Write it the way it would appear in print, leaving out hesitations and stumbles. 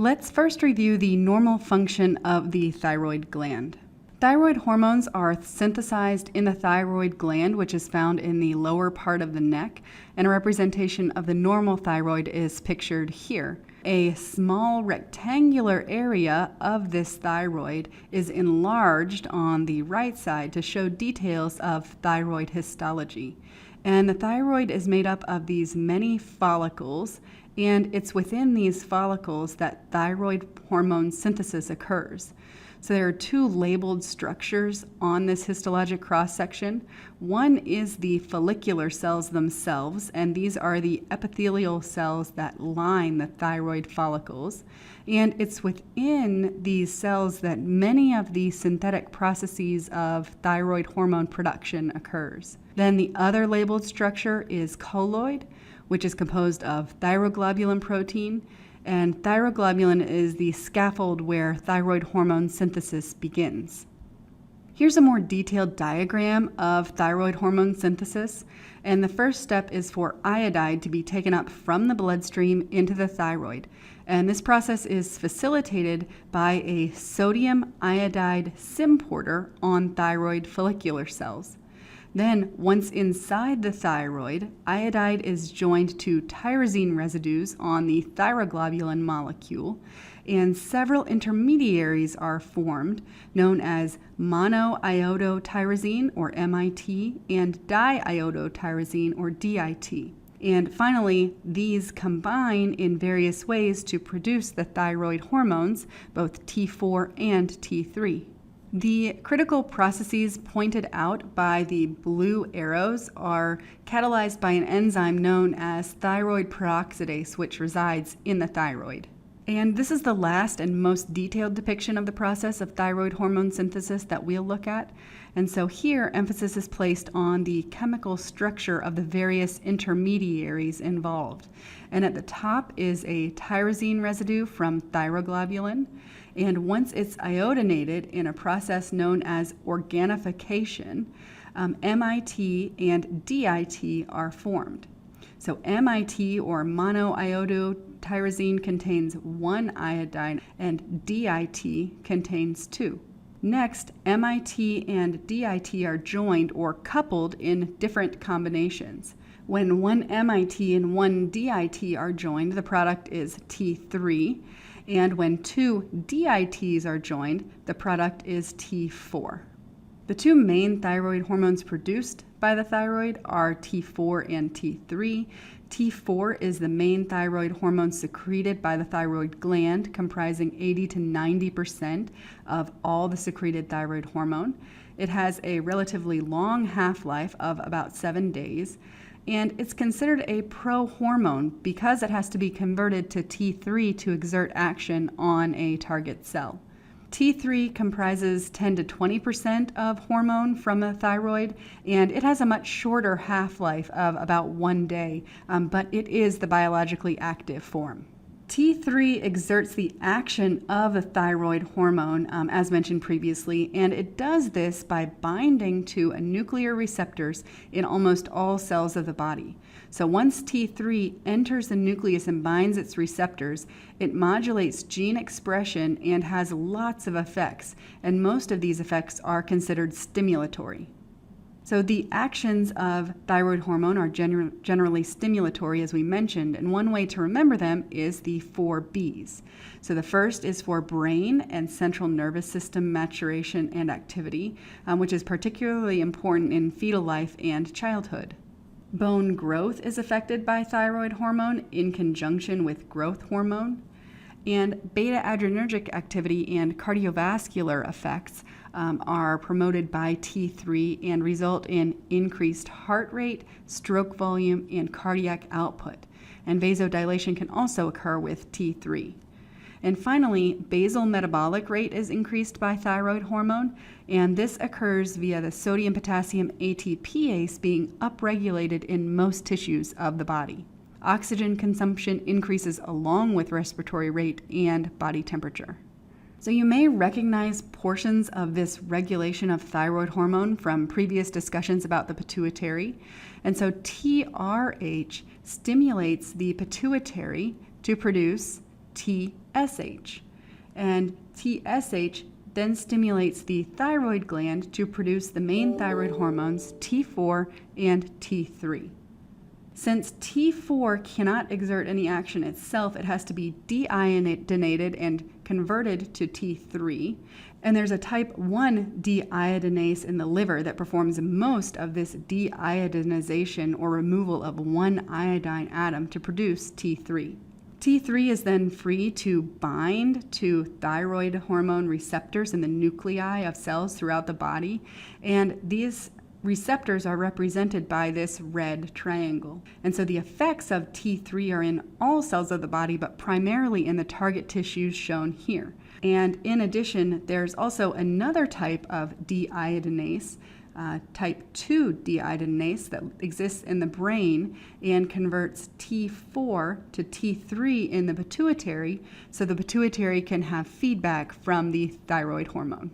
Let's first review the normal function of the thyroid gland. Thyroid hormones are synthesized in the thyroid gland, which is found in the lower part of the neck, and a representation of the normal thyroid is pictured here. A small rectangular area of this thyroid is enlarged on the right side to show details of thyroid histology. And the thyroid is made up of these many follicles, and it's within these follicles that thyroid hormone synthesis occurs. So there are two labeled structures on this histologic cross-section. One is the follicular cells themselves, and these are the epithelial cells that line the thyroid follicles. And it's within these cells that many of the synthetic processes of thyroid hormone production occurs. Then the other labeled structure is colloid, which is composed of thyroglobulin protein, and thyroglobulin is the scaffold where thyroid hormone synthesis begins. Here's a more detailed diagram of thyroid hormone synthesis, and the first step is for iodide to be taken up from the bloodstream into the thyroid, and this process is facilitated by a sodium iodide symporter on thyroid follicular cells. Then, once inside the thyroid, iodide is joined to tyrosine residues on the thyroglobulin molecule, and several intermediaries are formed, known as monoiodotyrosine, or MIT, and diiodotyrosine, or DIT. And finally, these combine in various ways to produce the thyroid hormones, both T4 and T3. The critical processes pointed out by the blue arrows are catalyzed by an enzyme known as thyroid peroxidase, which resides in the thyroid. And this is the last and most detailed depiction of the process of thyroid hormone synthesis that we'll look at. And so here, emphasis is placed on the chemical structure of the various intermediaries involved. And at the top is a tyrosine residue from thyroglobulin. And once it's iodinated in a process known as organification, MIT and DIT are formed. So MIT, or monoiodotyrosine, contains one iodine, and DIT contains two. Next, MIT and DIT are joined or coupled in different combinations. When one MIT and one DIT are joined, the product is T3. And when two DITs are joined, the product is T4. The two main thyroid hormones produced by the thyroid are T4 and T3. T4 is the main thyroid hormone secreted by the thyroid gland, comprising 80 to 90% of all the secreted thyroid hormone. It has a relatively long half-life of about 7 days. And it's considered a pro-hormone because it has to be converted to T3 to exert action on a target cell. T3 comprises 10 to 20% of hormone from the thyroid, and it has a much shorter half-life of about 1 day, but it is the biologically active form. T3 exerts the action of the thyroid hormone, as mentioned previously, and it does this by binding to nuclear receptors in almost all cells of the body. So once T3 enters the nucleus and binds its receptors, it modulates gene expression and has lots of effects, and most of these effects are considered stimulatory. So the actions of thyroid hormone are generally stimulatory, as we mentioned, and one way to remember them is the 4 B's. So the first is for brain and central nervous system maturation and activity, which is particularly important in fetal life and childhood. Bone growth is affected by thyroid hormone in conjunction with growth hormone. And beta-adrenergic activity and cardiovascular effects are promoted by T3 and result in increased heart rate, stroke volume, and cardiac output. And vasodilation can also occur with T3. And finally, basal metabolic rate is increased by thyroid hormone, and this occurs via the sodium-potassium ATPase being upregulated in most tissues of the body. Oxygen consumption increases along with respiratory rate and body temperature. So you may recognize portions of this regulation of thyroid hormone from previous discussions about the pituitary. And so TRH stimulates the pituitary to produce TSH. And TSH then stimulates the thyroid gland to produce the main thyroid hormones T4 and T3. Since T4 cannot exert any action itself, it has to be deiodinated and converted to T3. And there's a type 1 deiodinase in the liver that performs most of this deiodinization or removal of one iodine atom to produce T3. T3 is then free to bind to thyroid hormone receptors in the nuclei of cells throughout the body, and these receptors are represented by this red triangle. And so the effects of T3 are in all cells of the body, but primarily in the target tissues shown here. And in addition, there's also another type of deiodinase, type 2 deiodinase, that exists in the brain and converts T4 to T3 in the pituitary, so the pituitary can have feedback from the thyroid hormone.